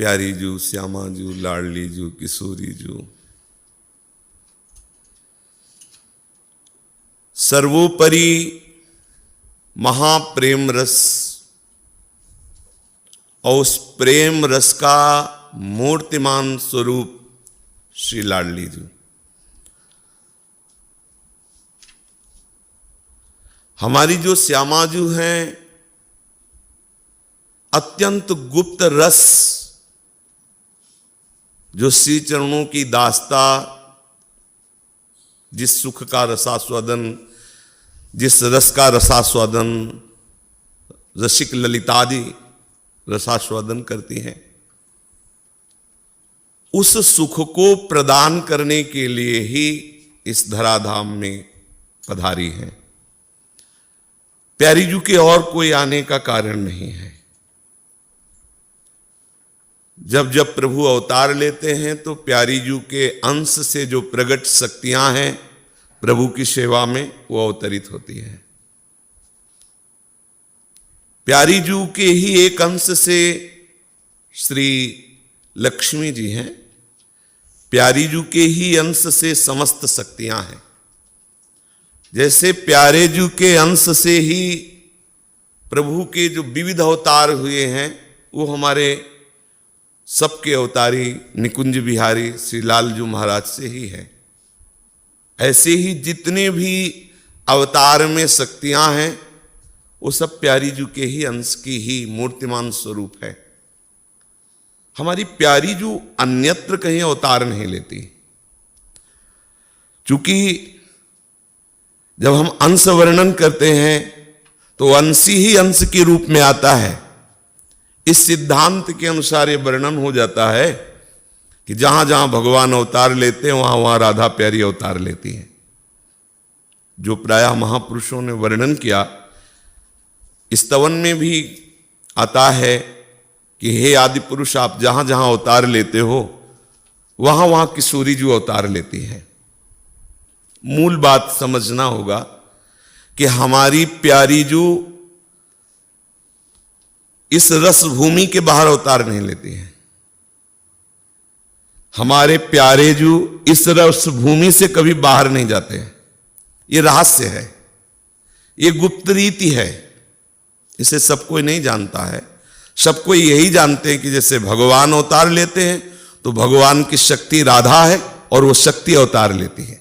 प्यारी जू, श्यामा जू, लाडली जू, किशोरी जू, सर्वोपरि महाप्रेम रस और उस प्रेम रस का मूर्तिमान स्वरूप श्री लाडली जू। हमारी जो श्यामा जू हैं, अत्यंत गुप्त रस जो श्री चरणों की दास्ता, जिस सुख का रसास्वादन, जिस रस का रसास्वादन रसिक ललितादि रसास्वादन करती हैं, उस सुख को प्रदान करने के लिए ही इस धराधाम में पधारी हैं। प्यारी जू के और कोई आने का कारण नहीं है। जब जब प्रभु अवतार लेते हैं तो प्यारी जू के अंश से जो प्रकट शक्तियां हैं प्रभु की सेवा में, वो अवतरित होती है। प्यारी जू के ही एक अंश से श्री लक्ष्मी जी हैं, प्यारी जू के ही अंश से समस्त शक्तियां हैं। जैसे प्यारे जू के अंश से ही प्रभु के जो विविध अवतार हुए हैं, वो हमारे सबके अवतारी निकुंज बिहारी श्री लालजू महाराज से ही है। ऐसे ही जितने भी अवतार में शक्तियां हैं, वो सब प्यारी जू के ही अंश की ही मूर्तिमान स्वरूप है। हमारी प्यारी जू अन्यत्र कहीं अवतार नहीं लेती, क्योंकि जब हम अंश वर्णन करते हैं तो अंशी ही अंश के रूप में आता है। इस सिद्धांत के अनुसार ये वर्णन हो जाता है कि जहां जहां भगवान अवतार लेते हैं वहां वहां राधा प्यारी अवतार लेती है। जो प्रायः महापुरुषों ने वर्णन किया, स्तवन में भी आता है कि हे आदि पुरुष, आप जहां जहां अवतार लेते हो वहां वहां किशोरी जू अवतार लेती है। मूल बात समझना होगा कि हमारी प्यारी जू इस रस भूमि के बाहर अवतार नहीं लेती है। हमारे प्यारे जू इस रस भूमि से कभी बाहर नहीं जाते हैं। ये रहस्य है, ये गुप्त रीति है, इसे सब कोई नहीं जानता है। सब कोई यही जानते हैं कि जैसे भगवान अवतार लेते हैं तो भगवान की शक्ति राधा है और वो शक्ति अवतार लेती है।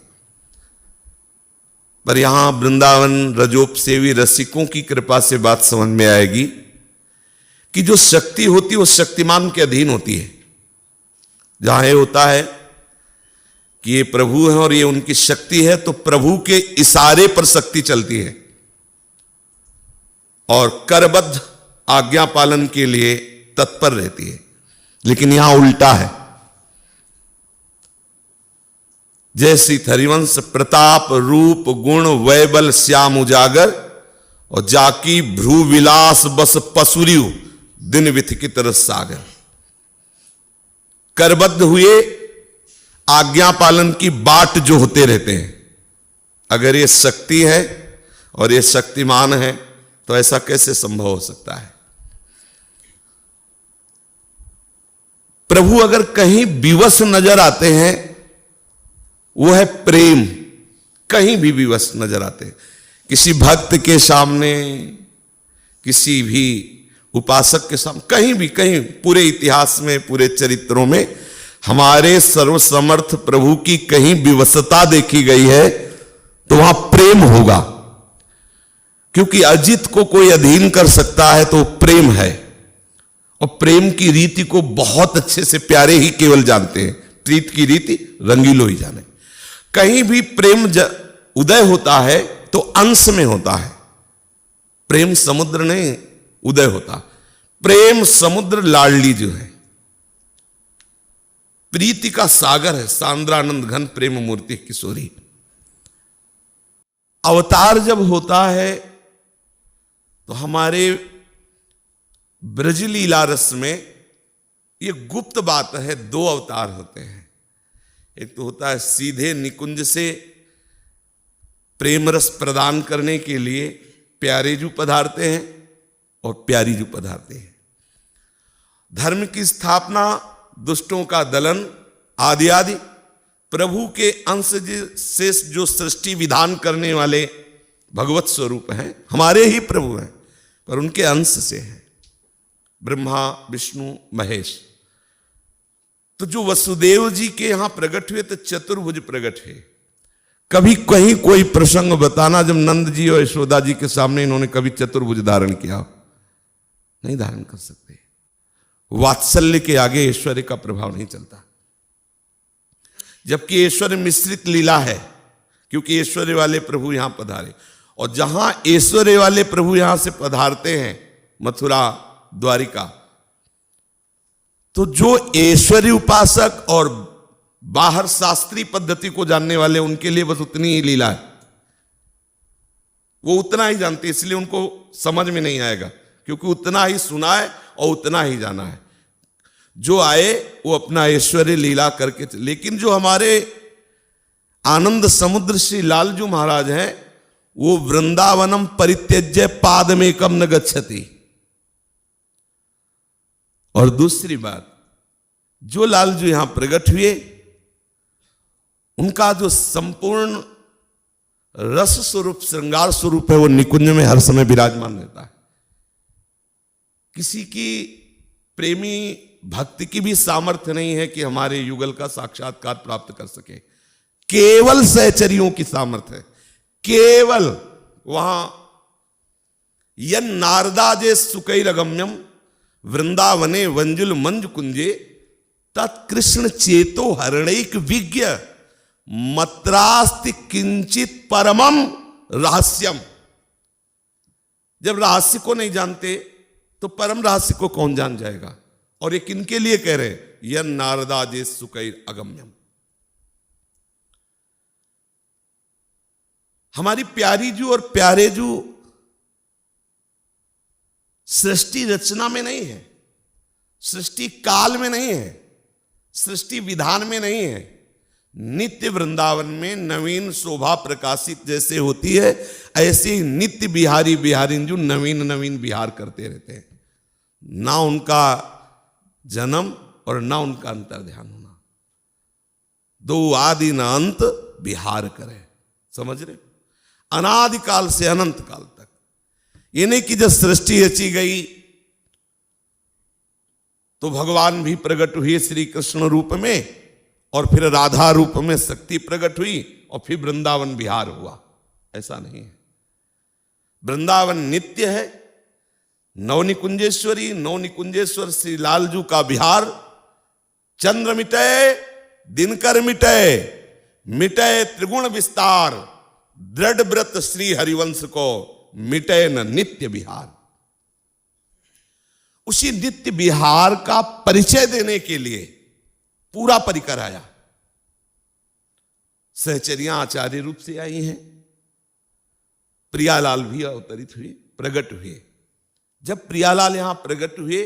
पर यहां वृंदावन रजोपसेवी रसिकों की कृपा से बात समझ में आएगी कि जो शक्ति होती है वो शक्तिमान के अधीन होती है। जहां ये होता है कि ये प्रभु है और ये उनकी शक्ति है, तो प्रभु के इशारे पर शक्ति चलती है और करबद्ध आज्ञा पालन के लिए तत्पर रहती है। लेकिन यहां उल्टा है। जैसी हरिवंश प्रताप रूप गुण वैबल श्याम उजागर और जाकी भ्रू विलास बस पसुरियु दिन विथिकित रस सागर। करबद्ध हुए आज्ञा पालन की बाट जो होते रहते हैं। अगर ये शक्ति है और ये शक्तिमान है तो ऐसा कैसे संभव हो सकता है? प्रभु अगर कहीं विवश नजर आते हैं, वो है प्रेम। कहीं भी विवश नजर आते हैं, किसी भक्त के सामने, किसी भी उपासक के सामने, कहीं भी, कहीं पूरे इतिहास में, पूरे चरित्रों में हमारे सर्वसमर्थ प्रभु की कहीं विवशता देखी गई है तो वहां प्रेम होगा। क्योंकि अजित को कोई अधीन कर सकता है तो प्रेम है, और प्रेम की रीति को बहुत अच्छे से प्यारे ही केवल जानते हैं। प्रीत की रीति रंगीलो ही जाने। कहीं भी प्रेम उदय होता है तो अंश में होता है। प्रेम समुद्र नहीं उदय होता। प्रेम समुद्र लाडली जो है, प्रीति का सागर है, सांद्रानंद घन प्रेम मूर्ति किशोरी। अवतार जब होता है तो हमारे ब्रजलीला रस में ये गुप्त बात है। दो अवतार होते हैं। एक तो होता है सीधे निकुंज से प्रेम रस प्रदान करने के लिए प्यारे जू पधारते हैं और प्यारी जू पधारते हैं। धर्म की स्थापना, दुष्टों का दलन आदि आदि। प्रभु के अंश से जो सृष्टि विधान करने वाले भगवत स्वरूप हैं, हमारे ही प्रभु हैं, पर उनके अंश से हैं, ब्रह्मा विष्णु महेश। तो जो वसुदेव जी के यहां प्रकट हुए तो चतुर्भुज प्रकट हुए। कभी कहीं कोई प्रसंग बताना जब नंद जी और यशोदा जी के सामने इन्होंने कभी चतुर्भुज धारण किया? नहीं धारण कर सकते। वात्सल्य के आगे ऐश्वर्य का प्रभाव नहीं चलता। जबकि ऐश्वर्य मिश्रित लीला है, क्योंकि ऐश्वर्य वाले प्रभु यहां पधारे, और जहां ऐश्वर्य वाले प्रभु यहां से पधारते हैं, मथुरा द्वारिका, तो जो ऐश्वर्य उपासक और बाहर शास्त्रीय पद्धति को जानने वाले, उनके लिए बस उतनी ही लीला है, वो उतना ही जानते, इसलिए उनको समझ में नहीं आएगा, क्योंकि उतना ही सुना है और उतना ही जाना है। जो आए वो अपना ऐश्वर्य लीला करके। लेकिन जो हमारे आनंद समुद्र श्री लालजू महाराज हैं, वो वृंदावनम परित्यज्य पादमेकम न गच्छति। और दूसरी बात, जो लालजू यहां प्रकट हुए, उनका जो संपूर्ण रस स्वरूप, श्रृंगार स्वरूप है, वो निकुंज में हर समय विराजमान रहता है। किसी की प्रेमी भक्ति की भी सामर्थ्य नहीं है कि हमारे युगल का साक्षात्कार प्राप्त कर सके। केवल सहचरियों की सामर्थ्य है, केवल वहां यन नारदाजे सुकैरगम्यम वृंदावने वंजुल मंज कुंजे तत्कृष्ण चेतो हरणैक विज्ञ मत्रास्ति किंचित परमम रहस्यम। जब रहस्य को नहीं जानते तो परम रहस्य को कौन जान जाएगा? और ये किनके लिए कह रहे? यन नारदाजे सुकैर अगम्यम। हमारी प्यारी जू और प्यारे जू सृष्टि रचना में नहीं है, सृष्टि काल में नहीं है, सृष्टि विधान में नहीं है। नित्य वृंदावन में नवीन शोभा प्रकाशित जैसे होती है, ऐसे ही नित्य बिहारी बिहारी जो नवीन नवीन बिहार करते रहते हैं। ना उनका जन्म और ना उनका अंतर ध्यान होना। दो आदि न अंत बिहार करे, समझ रहे? अनादिकाल से अनंत काल तक। ये नहीं कि जब सृष्टि रची गई तो भगवान भी प्रकट हुए श्री कृष्ण रूप में, और फिर राधा रूप में शक्ति प्रकट हुई, और फिर वृंदावन बिहार हुआ। ऐसा नहीं है। वृंदावन नित्य है। नवनिकुंजेश्वरी, नवनिकुंजेश्वर श्री लालजू का बिहार। चंद्र मिटे, दिनकर मिटे, मिटे त्रिगुण विस्तार, दृढ़ व्रत श्री हरिवंश को मिटे न नित्य बिहार। उसी नित्य बिहार का परिचय देने के लिए पूरा परिकर आया। सहचरियां आचार्य रूप से आई हैं, प्रियालाल भी अवतरित हुए, प्रकट हुए। जब प्रियालाल यहां प्रकट हुए,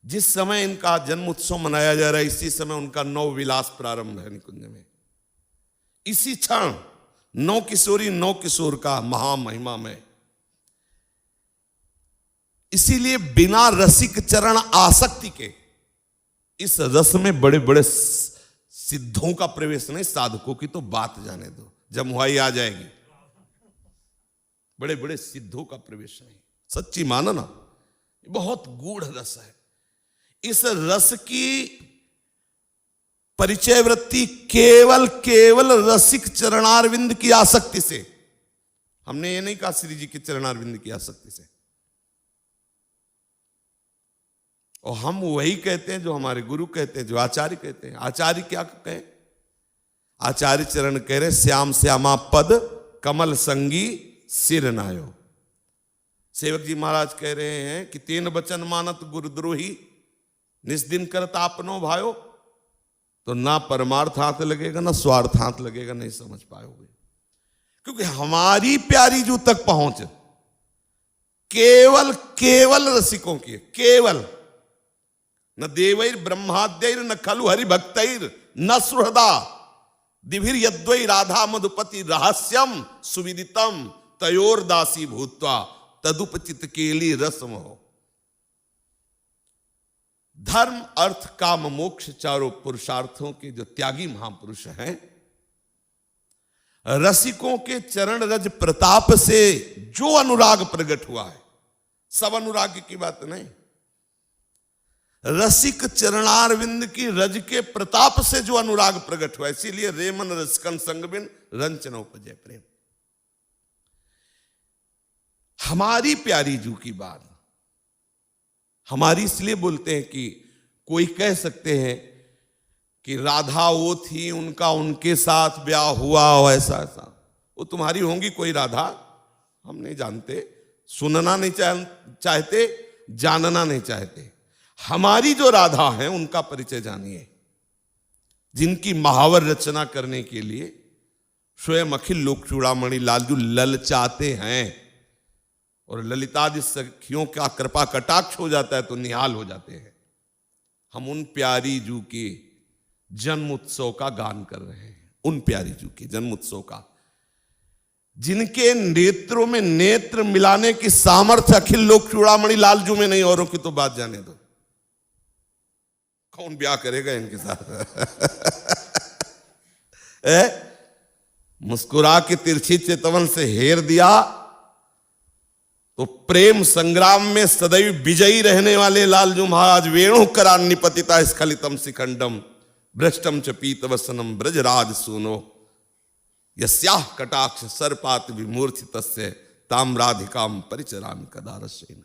जिस समय इनका जन्म उत्सव मनाया जा रहा है, इसी समय उनका नव विलास प्रारंभ है निकुंज में। इसी क्षण नौ किशोरी नौ किशोर का महामहिमा में। इसीलिए बिना रसिक चरण आसक्ति के इस रस में बड़े बड़े सिद्धों का प्रवेश नहीं, साधकों की तो बात जाने दो, जमुहाई आ जाएगी। बड़े बड़े सिद्धों का प्रवेश नहीं, सच्ची मानो ना, बहुत गूढ़ रस है। इस रस की परिचय वृत्ति केवल रसिक चरणारविंद की आसक्ति से। हमने ये नहीं कहा श्री जी के चरणारविंद की आसक्ति से। और हम वही कहते हैं जो हमारे गुरु कहते हैं, जो आचार्य कहते हैं। आचार्य क्या कहें? आचार्य चरण कह रहे श्याम श्यामा पद कमल संगी सिर नायो। सेवक जी महाराज कह रहे हैं कि तीन वचन मानत गुरुद्रोही निस्दिन करत आपनो भायो। तो ना परमार्थ हाथ लगेगा ना स्वार्थ हाथ लगेगा, नहीं समझ पाओगे। क्योंकि हमारी प्यारी जू तक पहुंच केवल रसिकों की, केवल न देवैर ब्रह्माद्यैर न खलु हरि भक्तैर न सुहृदा दिभिर यद्वै राधा मधुपति रहस्यम सुविदितम तयोर दासी भूत्वा तदुपचित केली रसम हो। धर्म अर्थ काम मोक्ष चारों पुरुषार्थों के जो त्यागी महापुरुष हैं, रसिकों के चरण रज प्रताप से जो अनुराग प्रकट हुआ है, सब अनुराग की बात नहीं, रसिक चरणारविंद की रज के प्रताप से जो अनुराग प्रकट हुआ, इसीलिए रेमन रसकन संग बिन रंच न उपजै प्रेम। हमारी प्यारी जू की बात हमारी इसलिए बोलते हैं कि कोई कह सकते हैं कि राधा वो थी, उनका उनके साथ ब्याह हुआ हो, ऐसा ऐसा। वो तुम्हारी होंगी कोई राधा, हम नहीं जानते, सुनना नहीं चाहते, जानना नहीं चाहते। हमारी जो राधा है उनका परिचय जानिए, जिनकी महावर रचना करने के लिए स्वयं अखिल लोक चूड़ामणि लालजू ललचाते हैं, और ललितादि सखियों का कृपा कटाक्ष हो जाता है तो निहाल हो जाते हैं। हम उन प्यारी जू के जन्म उत्सव का गान कर रहे हैं, उन प्यारी जू के जन्म उत्सव का, जिनके नेत्रों में नेत्र मिलाने की सामर्थ्य अखिल लोक चूड़ामणि लालजू में नहीं, औरों की तो बात जाने दो, कौन ब्याह करेगा इनके साथ। मुस्कुरा के तिरछी चितवन से हेर दिया तो प्रेम संग्राम में सदैव विजयी रहने वाले लालजू महाराज वेणु करान्नि पतिता स्खलितम शिखंडम भ्रष्टम च पीतवसनम ब्रजराज सूनो यस्याह कटाक्ष सर्पात विमूर्छितस्य ताम्राधिकाम परिचरामि कदारसेन।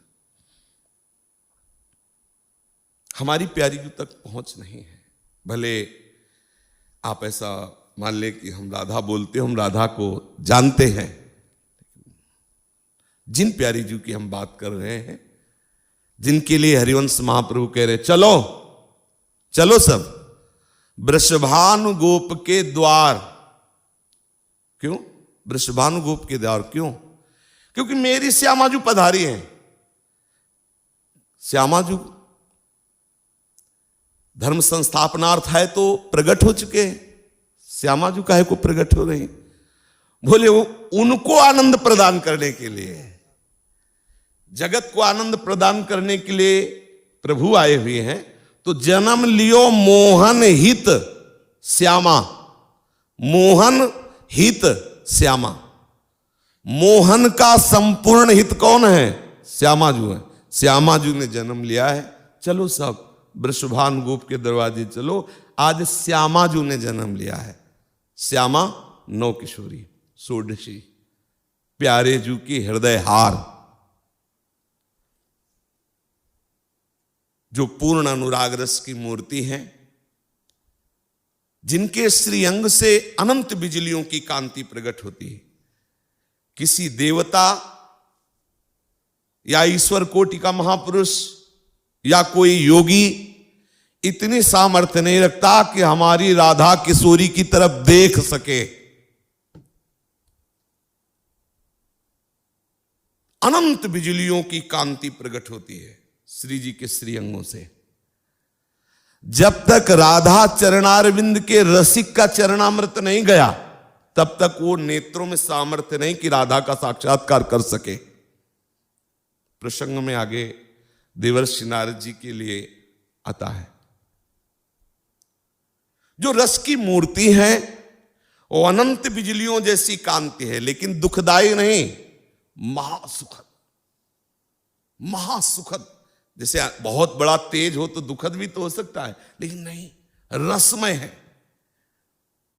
हमारी प्यारी जू तक पहुंच नहीं है। भले आप ऐसा मान ले कि हम राधा बोलते, हम राधा को जानते हैं, जिन प्यारी जू की हम बात कर रहे हैं, जिनके लिए हरिवंश महाप्रभु कह रहे चलो चलो सब वृषभानु गोप के द्वार। क्यों वृषभानु गोप के द्वार? क्यों? क्योंकि मेरी श्यामाजू पधारी हैं। श्यामाजू धर्म संस्थापनार्थ है तो प्रकट हो चुके हैं, श्यामाजू काहे को प्रकट हो रही? बोले वो उनको आनंद प्रदान करने के लिए, जगत को आनंद प्रदान करने के लिए प्रभु आए हुए हैं। तो जन्म लियो मोहन हित श्यामा, मोहन हित श्यामा। मोहन का संपूर्ण हित कौन है? श्यामाजू है। श्यामाजू ने जन्म लिया है। चलो सब वृषभानु गोप के दरवाजे चलो, आज श्यामाजू ने जन्म लिया है। श्यामा नौ किशोरी षोडशी, प्यारे जू की हृदय हार, जो पूर्ण अनुराग रस की मूर्ति है, जिनके श्रीअंग से अनंत बिजलियों की कांति प्रकट होती है। किसी देवता या ईश्वर कोटि का महापुरुष या कोई योगी इतनी सामर्थ्य नहीं रखता कि हमारी राधा किशोरी की तरफ देख सके। अनंत बिजलियों की कांति प्रकट होती है श्री जी के श्रीअंगों से। जब तक राधा चरणारविंद के रसिक का चरणामृत नहीं गया, तब तक वो नेत्रों में सामर्थ्य नहीं कि राधा का साक्षात्कार कर सके। प्रसंग में आगे देवर्षि नारद जी के लिए आता है। जो रस की मूर्ति है वो अनंत बिजलियों जैसी कांति है, लेकिन दुखदायी नहीं, महासुखद। महासुखद, जैसे बहुत बड़ा तेज हो तो दुखद भी तो हो सकता है, लेकिन नहीं, रसमय है।